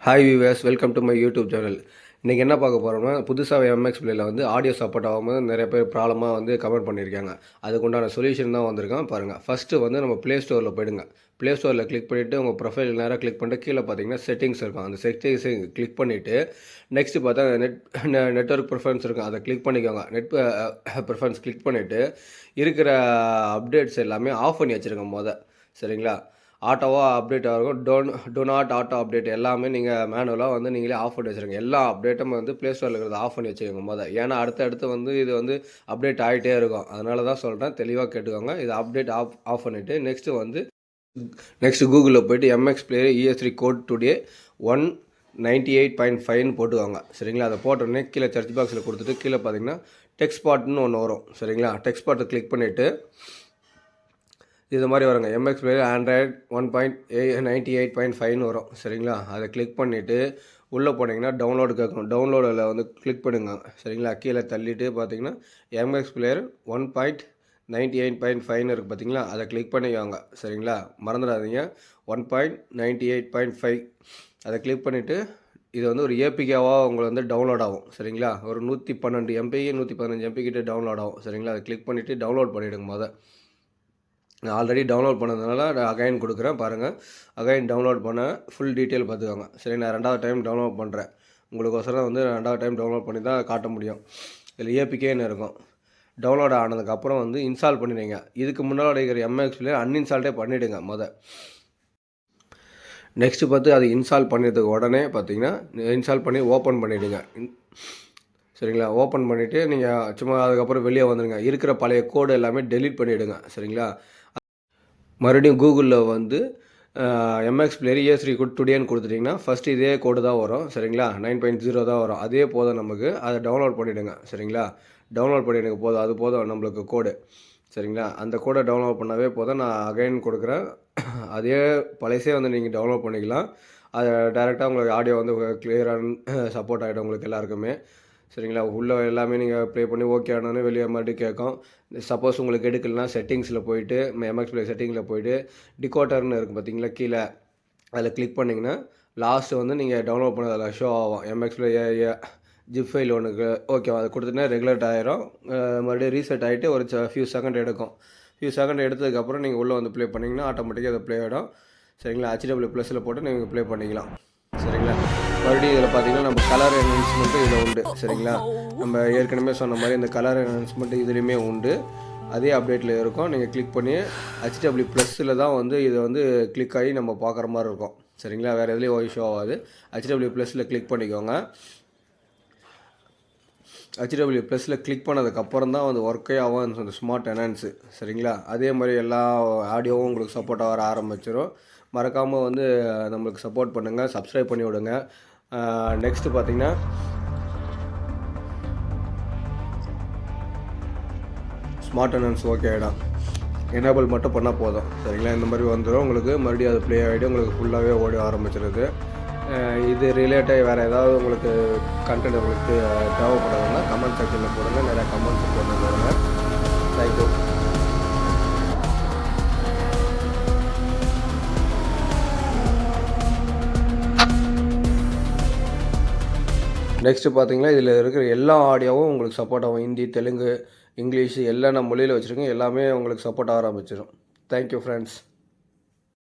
Hi viewers, welcome to my YouTube channel. இன்றைக்கி என்ன பார்க்க போகிறோம்னா, புதுசாக எம்எக்ஸ் பிளேயில் வந்து ஆடியோ சப்போர்ட் ஆகும்போது நிறைய பேர் ப்ராப்ளமாக வந்து கமெண்ட் பண்ணியிருக்காங்க. அதுக்குண்டான சொல்யூஷன் தான் வந்திருக்கோம் பாருங்கள். ஃபஸ்ட்டு வந்து நம்ம ப்ளே ஸ்டோரில் போய்டுங்க. ப்ளே ஸ்டோரில் கிளிக் பண்ணிவிட்டு உங்கள் ப்ரொஃபைல் நேராக கிளிக் பண்ணிட்டு கீழே பார்த்தீங்கன்னா செட்டிங்ஸ் இருக்கும். அந்த செட்டிங்ஸை கிளிக் பண்ணிவிட்டு நெக்ஸ்ட்டு பார்த்தா நெட்வொர்க் ப்ரிஃபரன்ஸ் இருக்கும். அதை கிளிக் பண்ணிக்கோங்க. ப்ரிஃபரன்ஸ் கிளிக் பண்ணிவிட்டு இருக்கிற அப்டேட்ஸ் எல்லாமே ஆஃப் பண்ணி வச்சுருங்க சரிங்களா. ஆட்டோவாக அப்டேட் ஆகும். டோ நாட் ஆட்டோ அப்டேட் எல்லாமே நீங்கள் மேனுவலாக வந்து நீங்களே ஆஃப் பண்ணி வச்சுருங்க. எல்லா அப்டேட்டும் வந்து ப்ளே ஸ்டோரில் இருக்கிறத ஆஃப் பண்ணி வச்சுக்கோங்க ஏன்னா அடுத்தடுத்து வந்து இது வந்து அப்டேட் ஆகிட்டே இருக்கும். அதனால தான் சொல்கிறேன், தெளிவாக கேட்டுக்கோங்க. இது அப்டேட் ஆஃப் பண்ணிவிட்டு நெக்ஸ்ட்டு கூகுளில் போய்ட்டு MX player ES3 code today 198.5 போட்டுவாங்க சரிங்களா. அதை போட்டோடனே கீழே சர்ச் பாக்ஸில் கொடுத்துட்டு கீழே பார்த்தீங்கன்னா டெக்ஸ்ட் ஸ்பாட்னு ஒன்று வரும் சரிங்களா. டெக்ஸ்ட் ஸ்பாட்டை கிளிக் பண்ணிவிட்டு இது மாதிரி வருங்க. எம்எக்ஸ் பிளேயர் ஆண்ட்ராய்டு 1.98.5 வரும் சரிங்களா. அதை கிளிக் பண்ணிவிட்டு உள்ளே போனீங்கன்னா டவுன்லோடு கேட்கும். டவுன்லோடில் வந்து கிளிக் பண்ணுங்க சரிங்களா. கீழே தள்ளிட்டு பார்த்தீங்கன்னா எம்எக்ஸ் பிளேயர் 1.98.5 இருக்குது பார்த்தீங்களா. அதை கிளிக் பண்ணிக்குவாங்க சரிங்களா. மறந்துடாதீங்க 1.98.5 அதை கிளிக் பண்ணிவிட்டு இது வந்து ஒரு ஏபிகேவாக உங்களுக்கு வந்து டவுன்லோட் ஆகும் சரிங்களா. ஒரு 112 MB 115 MB கிட்டே டவுன்லோட் ஆகும் சரிங்களா. அதை கிளிக் பண்ணிவிட்டு டவுன்லோட் பண்ணிவிடுங்க நான் ஆல்ரெடி டவுன்லோட் பண்ணதுனால அகைன் கொடுக்குறேன் பாருங்கள். அகைன் டவுன்லோட் பண்ண ஃபுல் டீட்டெயில் பார்த்துக்கோங்க சரி. நான் 2வது டைம் டவுன்லோட் பண்ணுறேன். உங்களுக்கோசரம் வந்து 2வது டைம் டவுன்லோட் பண்ணி தான் காட்ட முடியும். இதில் ஏபிகேன்னு இருக்கும். டவுன்லோட் ஆனதுக்கப்புறம் வந்து இன்ஸ்டால் பண்ணிடுங்க. இதுக்கு முன்னாடி இருக்கிற எம்எக்ஸ் பிளேயர் அன்இன்ஸ்டால்ட்டே பண்ணிவிடுங்க நெக்ஸ்ட்டு பார்த்து அது இன்ஸ்டால் பண்ணதுக்கு உடனே பார்த்தீங்கன்னா இன்ஸ்டால் பண்ணி ஓப்பன் பண்ணிவிடுங்க சரிங்களா. ஓப்பன் பண்ணிவிட்டு நீங்கள் சும்மா அதுக்கப்புறம் வெளியே வந்துடுங்க. இருக்கிற பழைய கோடு எல்லாமே டெலீட் பண்ணிவிடுங்க சரிங்களா. மறுபடியும் கூகுளில் வந்து எம்எக்ஸ் பிளேயர் ES3 கோட் டுடேன்னு கொடுத்துட்டிங்கன்னா ஃபஸ்ட்டு இதே கோடு தான் வரும் சரிங்களா. 9.0 தான் வரும். அதே போதும் நமக்கு. அதை டவுன்லோட் பண்ணிவிடுங்க சரிங்களா. டவுன்லோட் பண்ணிவிடுங்க போதும். அது போதும் நம்மளுக்கு கோடு சரிங்களா. அந்த கோடை டவுன்லோட் பண்ணவே போதும். நான் அகைன் கொடுக்குறேன். அதே பழைசே வந்து நீங்கள் டவுன்லோட் பண்ணிக்கலாம். அதை டேரெக்டாக உங்களுக்கு ஆடியோ வந்து கிளியராக சப்போர்ட் ஆகிடும் உங்களுக்கு எல்லாருக்குமே சரிங்களா. உள்ளே எல்லாமே நீங்கள் ப்ளே பண்ணி ஓகே ஆனோன்னு வெளியே மறுபடியும் கேட்கும். சப்போஸ் உங்களுக்கு எடுக்கலைன்னா செட்டிங்ஸில் போயிட்டு எம்எக்ஸ் பிளே செட்டிங்கில் போயிட்டு டிகோட்டர்னு இருக்குது பார்த்தீங்களா கீழே. அதில் கிளிக் பண்ணிங்கன்னா லாஸ்ட்டு வந்து நீங்கள் டவுன்லோட் பண்ணது அதில் ஷோ ஆகும். எம்எக்ஸ் பிளே ஜிப் ஃபைல் ஒன்றுக்கு ஓகே அதை கொடுத்துட்டா ரெகுலேட் ஆகிரும். மறுபடியும் ரீசெட் ஆகிட்டு ஒரு ஃபியூ செகண்ட் எடுக்கும். ஃபியூ செகண்ட் எடுத்ததுக்கப்புறம் நீங்கள் உள்ளே வந்து ப்ளே பண்ணிங்கன்னா ஆட்டோமேட்டிக்காக அதை ப்ளே ஆகிடும் சரிங்களா. HW+ல் போட்டு நீங்கள் ப்ளே பண்ணிக்கலாம் சரிங்களா. மறுபடியும் இதில் பார்த்தீங்கன்னா நம்ம கலர் என்ஹான்ஸ்மெண்ட்டு இதில் உண்டு சரிங்களா. நம்ம ஏற்கனவே சொன்ன மாதிரி இந்த கலர் என்ஹான்ஸ்மெண்ட்டு இதுலேயுமே உண்டு. அதே அப்டேட்டில் இருக்கும். நீங்கள் கிளிக் பண்ணி HW+ல் தான் வந்து இதை வந்து கிளிக் ஆகி நம்ம பார்க்குற மாதிரி இருக்கும் சரிங்களா. வேறு எதுலேயும் ஷோ ஆகாது. HW+ல் கிளிக் பண்ணிக்கோங்க. HW+ல் கிளிக் பண்ணதுக்கப்புறம் தான் வந்து ஒர்க்கே ஆகும் அந்த ஸ்மார்ட் என்ஹான்ஸு சரிங்களா. அதே மாதிரி எல்லா ஆடியோவும் உங்களுக்கு சப்போர்ட் ஆக ஆரம்பிச்சிடும். மறக்காமல் வந்து நம்மளுக்கு சப்போர்ட் பண்ணுங்கள், சப்ஸ்கிரைப் பண்ணி விடுங்க. நெக்ஸ்ட்டு பார்த்தீங்கன்னா ஸ்மார்ட் என்ஹான்ஸ் ஓகே ஆகிடும். எனேபிள் மட்டும் பண்ணால் போதும் சரிங்களா. இந்த மாதிரி வந்துடும் உங்களுக்கு. மறுபடியும் அது ப்ளே ஆகிடும். உங்களுக்கு ஃபுல்லாகவே ஓட ஆரம்பிச்சிருது. இது ரிலேட்டாக வேறு ஏதாவது உங்களுக்கு கண்டென்ட் உங்களுக்கு தேவைப்படுதுன்னா கமெண்ட் செக்ஷனில் போடுங்க. நிறையா கமெண்ட்ஸ் போட்டுருங்க. தேங்க்யூ. நெக்ஸ்ட்டு பார்த்தீங்கன்னா இதில் இருக்கிற எல்லா ஆடியோவும் உங்களுக்கு சப்போர்ட் ஆகும். ஹிந்தி, தெலுங்கு, இங்கிலீஷ் எல்லா நான் மொழியில் வச்சுருக்கேன். எல்லாமே உங்களுக்கு சப்போர்ட் ஆரம்பிச்சிடும். Thank you friends.